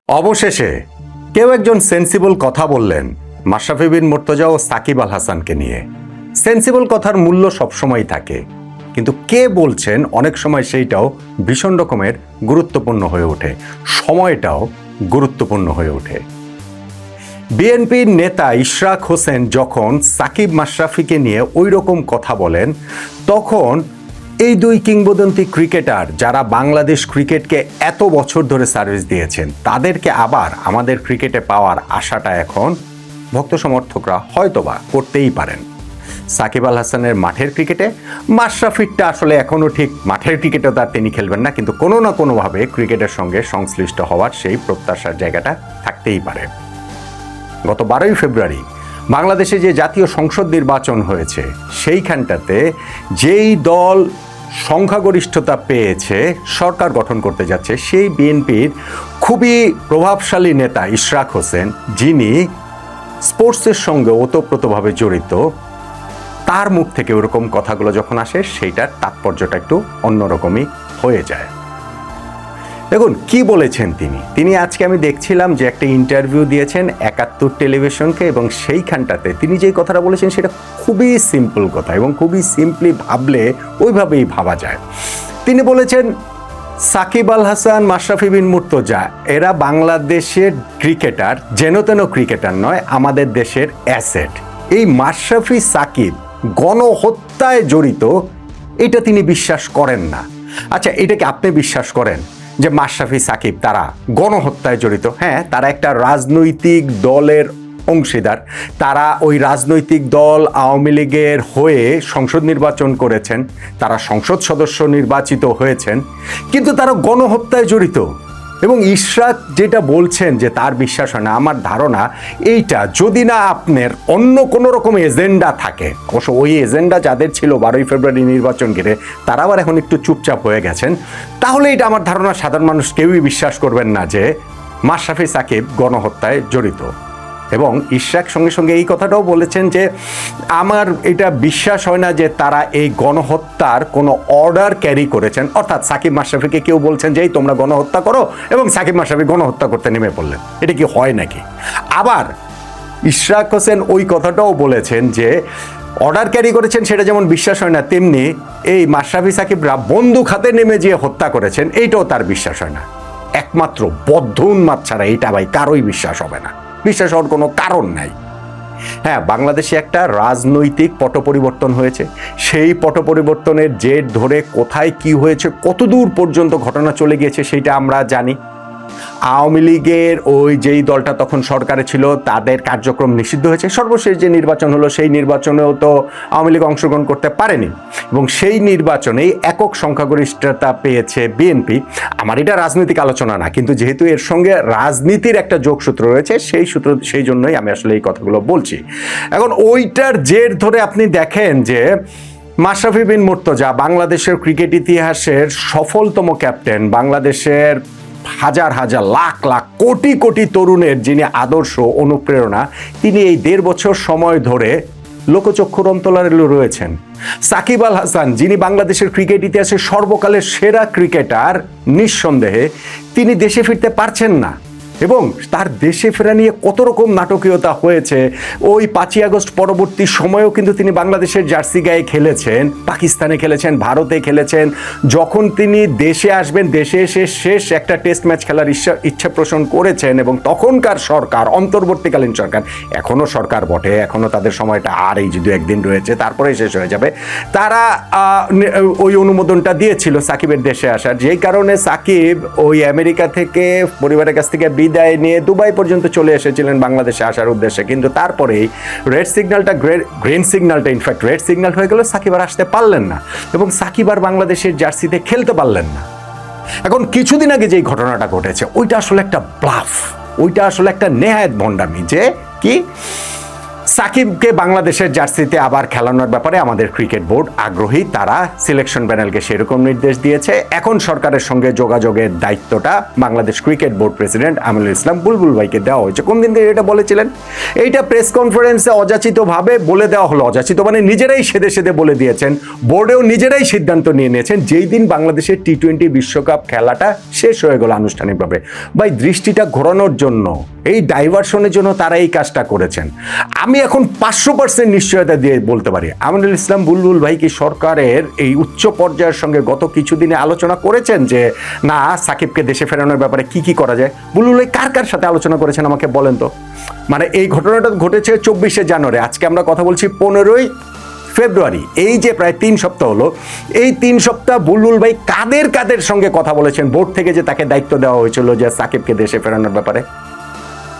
অবশেষে কেউ একজন সেন্সিবল কথা বললেন মাশরাফি বিন মুর্তজা ও সাকিব আল হাসানকে নিয়ে। সেন্সিবল কথার মূল্য সবসময় থাকে, কিন্তু কে বলছেন অনেক সময় সেইটাও ভীষণ রকমের গুরুত্বপূর্ণ হয়ে ওঠে, সময়টাও গুরুত্বপূর্ণ হয়ে ওঠে। বিএনপির নেতা ইশরাক হোসেন যখন সাকিব মাশরাফিকে নিয়ে ওই রকম কথা বলেন, তখন এই দুই কিংবদন্তি ক্রিকেটার যারা বাংলাদেশ ক্রিকেটকে এত বছর ধরে সার্ভিস দিয়েছেন, তাদেরকে আবার আমাদের ক্রিকেটে পাওয়ার আশাটা এখন ভক্ত সমর্থকরা হয়তোবা করতেই পারেন। সাকিব আল হাসানের মাঠের ক্রিকেটে, মাশরাফিরটা আসলে এখনও ঠিক মাঠের ক্রিকেটে তার তিনি খেলবেন না, কিন্তু কোনো না কোনোভাবে ক্রিকেটের সঙ্গে সংশ্লিষ্ট হওয়ার সেই প্রত্যাশার জায়গাটা থাকতেই পারে। গত 12ই ফেব্রুয়ারি বাংলাদেশে যে জাতীয় সংসদ নির্বাচন হয়েছে, সেইখানটাতে যেই দল সংখ্যাগরিষ্ঠতা পেয়েছে সরকার গঠন করতে যাচ্ছে, সেই বিএনপির খুবই প্রভাবশালী নেতা ইশরাক হোসেন, যিনি স্পোর্টসের সঙ্গে ওতপ্রোতভাবে জড়িত, তার মুখ থেকে ওরকম কথাগুলো যখন আসে, সেইটার তাৎপর্যটা একটু অন্যরকমই হয়ে যায়। দেখুন কি বলেছেন তিনি আজকে আমি দেখছিলাম যে একটা ইন্টারভিউ দিয়েছেন 71 টেলিভিশনকে, এবং সেইখানটাতে তিনি যেই কথাটা বলেছেন সেটা খুবই সিম্পল কথা, এবং খুবই সিম্পলি ভাবলে ওইভাবেই ভাবা যায়। তিনি বলেছেন সাকিব আল হাসান, মাশরাফি বিন মুর্তজা এরা বাংলাদেশের ক্রিকেটার, যেন ক্রিকেটার নয়, আমাদের দেশের অ্যাসেট। এই মাশরাফি সাকিব গণহত্যায় জড়িত, এটা তিনি বিশ্বাস করেন না। আচ্ছা, এটাকে আপনি বিশ্বাস করেন যে মাশরাফি সাকিব তারা গণহত্যায় জড়িত? হ্যাঁ, তারা একটা রাজনৈতিক দলের অংশীদার, তারা ওই রাজনৈতিক দল আওয়ামী লীগের হয়ে সংসদ নির্বাচন করেছেন, তারা সংসদ সদস্য নির্বাচিত হয়েছেন, কিন্তু তারা গণহত্যায় জড়িত। এবং ইশরাক যেটা বলছেন যে তার বিশ্বাস হয় না, আমার ধারণা এইটা যদি না আপনার অন্য কোনো রকম এজেন্ডা থাকে, অবশ্য ওই এজেন্ডা যাদের ছিল 12ই ফেব্রুয়ারি নির্বাচন ঘিরে, তারা আবার এখন একটু চুপচাপ হয়ে গেছেন, তাহলে এটা আমার ধারণা সাধারণ মানুষ কেউই বিশ্বাস করবেন না যে মাশরাফি সাকিব গণহত্যায় জড়িত। এবং ইশরাক সঙ্গে এই কথাটাও বলেছেন যে আমার এটা বিশ্বাস হয় না যে তারা এই গণহত্যার কোনো অর্ডার ক্যারি করেছেন, অর্থাৎ সাকিব মাশরাফিকে কেউ বলছেন যে এই তোমরা গণহত্যা করো, এবং সাকিব মাশরাফি গণহত্যা করতে নেমে পড়লেন। এটা কি হয় নাকি? আবার ইশরাক হোসেন ওই কথাটাও বলেছেন যে অর্ডার ক্যারি করেছেন সেটা যেমন বিশ্বাস হয় না, তেমনি এই মাশরাফি সাকিবরা বন্দুক হাতে নেমে যেয়ে হত্যা করেছেন, এইটাও তার বিশ্বাস হয় না। একমাত্র বদ্ধ উন্মাদ ছাড়া এইটা ভাই কারোই বিশ্বাস হবে না, বিশ্বাস হওয়ার কোনো কারণ নাই। হ্যাঁ, বাংলাদেশে একটা রাজনৈতিক পট পরিবর্তন হয়েছে, সেই পট পরিবর্তনের জের ধরে কোথায় কি হয়েছে, কতদূর পর্যন্ত ঘটনা চলে গিয়েছে সেইটা আমরা জানি। আওয়ামী লীগের ওই যেই দলটা তখন সরকারে ছিল, তাদের কার্যক্রম নিষিদ্ধ হয়েছে। সর্বশেষ যে নির্বাচন হলো, সেই নির্বাচনেও তো আওয়ামী লীগ অংশগ্রহণ করতে পারেনি, এবং সেই নির্বাচনেই একক সংখ্যাগরিষ্ঠতা পেয়েছে বিএনপি। আমার এটা রাজনৈতিক আলোচনা না, কিন্তু যেহেতু এর সঙ্গে রাজনীতির একটা যোগসূত্র রয়েছে, সেই জন্যই আমি আসলে এই কথাগুলো বলছি। এখন ওইটার জের ধরে আপনি দেখেন যে মাশরাফি বিন মুর্তজা বাংলাদেশের ক্রিকেট ইতিহাসের সফলতম ক্যাপ্টেন, বাংলাদেশের হাজার হাজার লাখ লাখ কোটি কোটি তরুণের যিনি আদর্শ অনুপ্রেরণা, তিনি এই 1.5 বছর সময় ধরে লোকচক্ষুর অন্তরালে রয়েছেন। সাকিব আল হাসান, যিনি বাংলাদেশের ক্রিকেট ইতিহাসের সর্বকালের সেরা ক্রিকেটার, নিঃসন্দেহে তিনি দেশে ফিরতে পারছেন না, এবং তার দেশে ফেরা নিয়ে কত রকম নাটকীয়তা হয়েছে। ওই 5ই আগস্ট পরবর্তী সময়েও কিন্তু তিনি বাংলাদেশের জার্সি গায়ে খেলেছেন, পাকিস্তানে খেলেছেন, ভারতে খেলেছেন। যখন তিনি দেশে আসবেন, দেশে এসে শেষ একটা টেস্ট ম্যাচ খেলার ইচ্ছা পোষণ করেছেন, এবং তখনকার সরকার, অন্তর্বর্তীকালীন সরকার, এখনও সরকার বটে, এখনও তাদের সময়টা আর এই যদি একদিন রয়েছে, তারপরে শেষ হয়ে যাবে, তারা ওই অনুমোদনটা দিয়েছিল সাকিবের দেশে আসার, যেই কারণে সাকিব ওই আমেরিকা থেকে পরিবারের কাছ থেকে বিদায় নিয়ে দুবাই পর্যন্ত চলে এসেছিলেন বাংলাদেশে আসার উদ্দেশ্যে। কিন্তু তারপরেই রেড সিগন্যালটা গ্রিন সিগন্যালটা ইনফ্যাক্ট রেড সিগন্যাল হয়ে গেল, সাকিব আর আসতে পারলেন না, এবং সাকিব আর বাংলাদেশের জার্সিতে খেলতে পারলেন না। এখন কিছুদিন আগে যেই ঘটনাটা ঘটেছে, ওইটা আসলে একটা ব্লাফ, ওইটা আসলে একটা নেহায়েত ভণ্ডামি। যে কি সাকিবকে বাংলাদেশের জার্সিতে আবার খেলানোর ব্যাপারে আমাদের ক্রিকেট বোর্ড আগ্রহী, তারা সিলেকশন প্যানেলকে সেরকম নির্দেশ দিয়েছে। এখন সরকারের সঙ্গে যোগাযোগের দায়িত্বটা Bangladesh cricket board president Aminul Islam Bulbul ভাইকে দেওয়া হয়েছে। কোন দিন থেকে এটা বলেছিলেন? এইটা প্রেস কনফারেন্সে অযাচিতভাবে বলে দেওয়া হলো। অযাচিত মানে নিজেরাই সেদে সেদে বলে দিয়েছেন, বোর্ডেও নিজেরাই সিদ্ধান্ত নিয়ে নিয়েছেন যেই দিন বাংলাদেশের টি-20 বিশ্বকাপ খেলাটা শেষ হয়ে গেল আনুষ্ঠানিকভাবে। ভাই, দৃষ্টিটা ঘোরানোর জন্য, এই ডাইভারশনের জন্য তারা এই কাজটা করেছেন। আমি এখন 500% নিশ্চয়তা দিয়ে বলতে পারি আমিনুল ইসলাম বুলবুল ভাই কি সরকারের এই উচ্চ পর্যায়ের সঙ্গে গত কিছুদিনে আলোচনা করেছেন যে না, সাকিবকে দেশে ফেরানোর ব্যাপারে কি কি করা যায়? বুলবুল ভাই কার কার সাথে আলোচনা করেছেন আমাকে বলেন তো। মানে এই ঘটনাটা ঘটেছে 24শে জানুয়ারি, আজকে আমরা কথা বলছি 15ই ফেব্রুয়ারি। এই যে প্রায় 3 সপ্তাহ হলো, এই 3 সপ্তাহ বুলবুল ভাই কাদের কাদের সঙ্গে কথা বলেছেন বোর্ড থেকে যে তাকে দায়িত্ব দেওয়া হয়েছিল যে সাকিবকে দেশে ফেরানোর ব্যাপারে?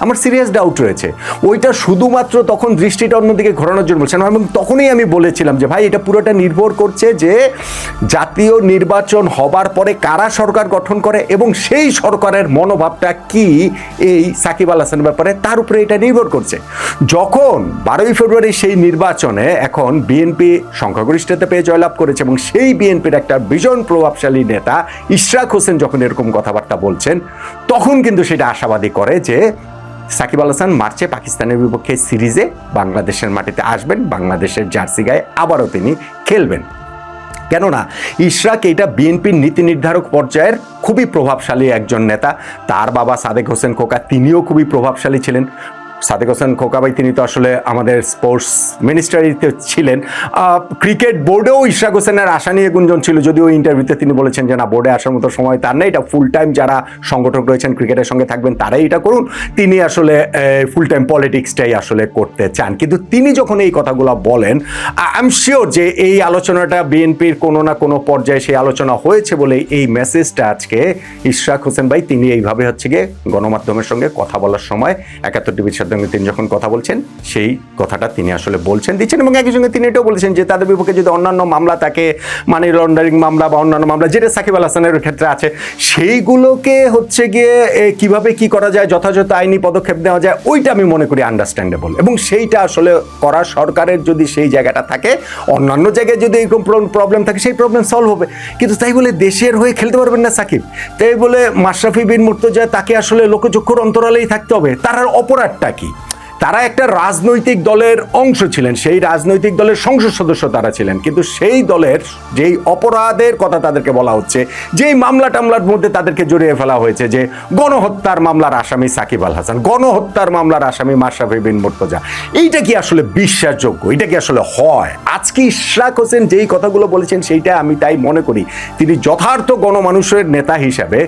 আমার সিরিয়াস ডাউট রয়েছে। ওইটা শুধুমাত্র তখন দৃষ্টিটা অন্যদিকে ঘোরানোর জন্য বলছেন, এবং তখনই আমি বলেছিলাম যে ভাই, এটা পুরোটা নির্ভর করছে যে জাতীয় নির্বাচন হবার পরে কারা সরকার গঠন করে এবং সেই সরকারের মনোভাবটা কি এই সাকিব আল হাসানের ব্যাপারে, তার উপরে এটা নির্ভর করছে। যখন 12ই ফেব্রুয়ারি সেই নির্বাচনে এখন বিএনপি সংখ্যাগরিষ্ঠতা পেয়ে জয়লাভ করেছে এবং সেই বিএনপির একটা ভীষণ প্রভাবশালী নেতা ইশরাক হোসেন যখন এরকম কথাবার্তা বলছেন, তখন কিন্তু সেটা আশাবাদী করে যে সাকিব আল হাসান মার্চে পাকিস্তানের বিপক্ষে সিরিজে বাংলাদেশের মাটিতে আসবেন, বাংলাদেশের জার্সি গায়ে আবারও তিনি খেলবেন। কেননা ইশরাক এটা বিএনপির নীতি নির্ধারক পর্যায়ের খুবই প্রভাবশালী একজন নেতা। তার বাবা সাদেক হোসেন খোকা, তিনিও খুবই প্রভাবশালী ছিলেন। সাদেক হোসেন খোকা ভাই তিনি তো আসলে আমাদের স্পোর্টস মিনিস্টারিতে ছিলেন। ক্রিকেট বোর্ডেও ইশরাক হোসেনের আশা নিয়ে গুঞ্জন ছিল, যদিও ইন্টারভিউতে তিনি বলেছেন যে না, বোর্ডে আসার মতো সময় তার নেই, এটা ফুল টাইম যারা সংগঠক রয়েছেন ক্রিকেটের সঙ্গে থাকবেন তারাই এটা করুন, তিনি আসলে ফুল টাইম পলিটিক্সটাই আসলে করতে চান। কিন্তু তিনি যখন এই কথাগুলো বলেন, আই এম শিওর যে এই আলোচনাটা বিএনপির কোনো না কোনো পর্যায়ে সেই আলোচনা হয়েছে বলে এই মেসেজটা আজকে ইশরাক হোসেন ভাই তিনি এইভাবে হচ্ছে গিয়ে গণমাধ্যমের সঙ্গে কথা বলার সময় 71 টিভির সাথে তিনি যখন কথা বলছেন সেই কথাটা তিনি আসলে বলছেন দিচ্ছেন। এবং একই সঙ্গে তিনি এটাও বলেছেন যে তাদের বিপক্ষে যদি অন্যান্য মামলা থাকে, মানি লন্ডারিং মামলা বা অন্যান্য মামলা যেটা সাকিব আল হাসানের ক্ষেত্রে আছে, সেইগুলোকে হচ্ছে গিয়ে কিভাবে কি করা যায়, যথাযথ আইনি পদক্ষেপ নেওয়া যায়, ওইটা আমি মনে করি আন্ডারস্ট্যান্ডেবল। এবং সেইটা আসলে করা সরকারের যদি সেই জায়গাটা থাকে, অন্যান্য জায়গায় যদি এরকম প্রবলেম থাকে সেই প্রবলেম সলভ হবে। কিন্তু তাই বলে দেশের হয়ে খেলতে পারবেন না সাকিব, তাই বলে মাশরাফি বিন মুর্তজা তাকে আসলে লোকচক্ষুর অন্তরালেই থাকতে হবে। তার আর অপরাধটা কি? তারা একটা রাজনৈতিক দলের অংশ ছিলেন, সেই রাজনৈতিক দলের সংসদ সদস্য তারা ছিলেন, কিন্তু সেই দলের যেই অপরাধের কথা তাদেরকে বলা হচ্ছে, যেই মামলা টামলার মধ্যে তাদেরকে জড়িয়ে ফেলা হয়েছে, যে গণহত্যার মামলার আসামি সাকিব আল হাসান, গণহত্যার মামলার আসামি মাশরাফি বিন মুর্তজা, এইটা কি আসলে বিশ্বাসযোগ্য? এটা কি আসলে হয়? আজকে ইশরাক হোসেন যেই কথাগুলো বলেছেন সেইটা আমি তাই মনে করি তিনি যথার্থ গণমানুষের নেতা হিসাবে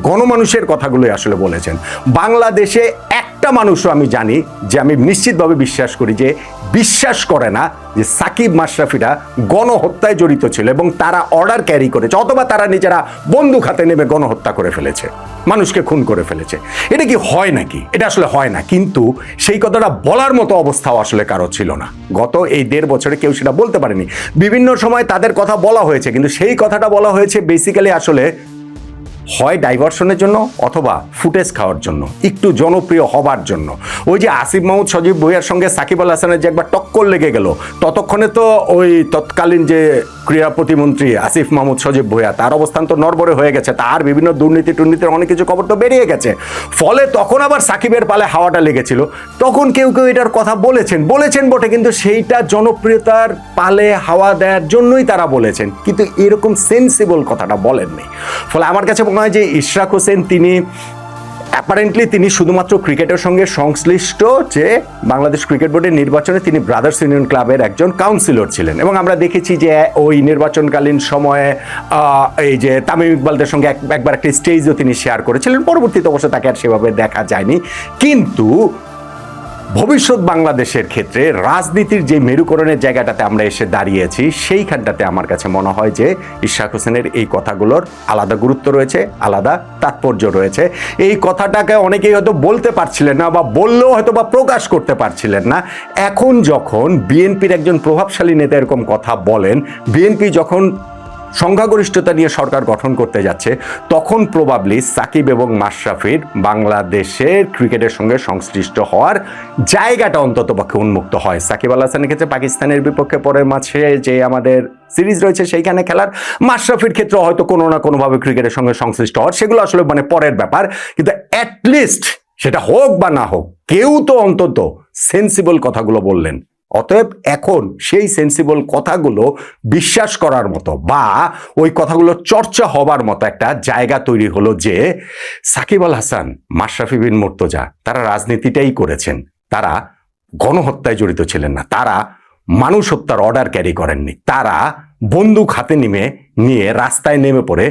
গণমানুষের কথাগুলোই আসলে বলেছেন। বাংলাদেশে একটা মানুষও আমি জানি যে আমি নিশ্চিতভাবে বিশ্বাস করি যে বিশ্বাস করে না যে সাকিব মাশরাফিরা গণহত্যায় জড়িত ছিল এবং তারা অর্ডার ক্যারি করেছে, অথবা তারা নিজেরা বন্দুক হাতে নেমে গণহত্যা করে ফেলেছে, মানুষকে খুন করে ফেলেছে। এটা কি হয় নাকি? এটা আসলে হয় না। কিন্তু সেই কথাটা বলার মতো অবস্থাও আসলে কারো ছিল না। গত এই 1.5 বছরে কেউ সেটা বলতে পারেনি। বিভিন্ন সময় তাদের কথা বলা হয়েছে, কিন্তু সেই কথাটা বলা হয়েছে বেসিক্যালি আসলে হয় ডাইভারশনের জন্য অথবা ফুটেজ খাওয়ার জন্য, একটু জনপ্রিয় হবার জন্য। ওই যে আসিফ মাহমুদ সজীব ভুঁইয়ার সঙ্গে সাকিব আল হাসানের যে একবার টক্কর লেগে গেল, ততক্ষণে তো ওই তৎকালীন যে ক্রীড়া প্রতিমন্ত্রী আসিফ মাহমুদ সজীব ভুঁইয়া, তার অবস্থান তো নড়বড়ে হয়ে গেছে, তার বিভিন্ন দুর্নীতির অনেক কিছু খবর তো বেরিয়ে গেছে। ফলে তখন আবার সাকিবের পালে হাওয়াটা লেগেছিল। তখন কেউ কেউ এটার কথা বলেছেন বটে, কিন্তু সেইটা জনপ্রিয়তার পালে হাওয়া দেওয়ার জন্যই তারা বলেছেন, কিন্তু এরকম সেন্সিবল কথাটা বলেননি। ফলে আমার কাছে মনে হয় যে ইশরাক হোসেন তিনি অ্যাপারেন্টলি তিনি শুধুমাত্র ক্রিকেটের সঙ্গে সংশ্লিষ্ট, যে বাংলাদেশ ক্রিকেট বোর্ডের নির্বাচনে তিনি ব্রাদার্স ইউনিয়ন ক্লাবের একজন কাউন্সিলর ছিলেন। এবং আমরা দেখেছি যে ওই নির্বাচনকালীন সময়ে এই যে তামিম ইকবালদের সঙ্গে একবার একটি স্টেজও তিনি শেয়ার করেছিলেন। পরবর্তীতে অবশ্য তাকে আর সেভাবে দেখা যায়নি। কিন্তু ভবিষ্যৎ বাংলাদেশের ক্ষেত্রে রাজনীতির যে মেরুকরণের জায়গাটাতে আমরা এসে দাঁড়িয়েছি, সেইখানটাতে আমার কাছে মনে হয় যে ইশরাক হোসেনের এই কথাগুলোর আলাদা গুরুত্ব রয়েছে, আলাদা তাৎপর্য রয়েছে। এই কথাটাকে অনেকেই হয়তো বলতে পারছিলেন না, বা বললেও হয়তো বা প্রকাশ করতে পারছিলেন না। এখন যখন বিএনপির একজন প্রভাবশালী নেতা এরকম কথা বলেন, বিএনপি যখন সংখ্যাগরিষ্ঠতা নিয়ে সরকার গঠন করতে যাচ্ছে, তখন প্রবাবলি সাকিব এবং মাশরাফির বাংলাদেশের ক্রিকেটের সঙ্গে সংশ্লিষ্ট হওয়ার জায়গাটা অন্ততপক্ষে উন্মুক্ত হয়। সাকিব আল হাসানের ক্ষেত্রে পাকিস্তানের বিপক্ষে পরের মাঝে যে আমাদের সিরিজ রয়েছে সেইখানে খেলার, মাশরাফির ক্ষেত্রে হয়তো কোনো না কোনোভাবে ক্রিকেটের সঙ্গে সংশ্লিষ্ট হওয়ার, সেগুলো আসলে মানে পরের ব্যাপার। কিন্তু অ্যাটলিস্ট সেটা হোক বা না হোক, কেউ তো অন্তত সেন্সিবল কথাগুলো বললেন। অতএব এখন সেই সেন্সিবল কথাগুলো বিশ্বাস করার মতো বা ওই কথাগুলো চর্চা হবার মতো একটা জায়গা তৈরি হলো যে সাকিব আল হাসান, মাশরাফি বিন মুর্তজা তারা রাজনীতিটাই করেছেন, তারা গণহত্যায় জড়িত ছিলেন না, তারা মানুষ হত্যার অর্ডার ক্যারি করেননি, তারা বন্দুক হাতে নিয়ে রাস্তায় নেমে পড়ে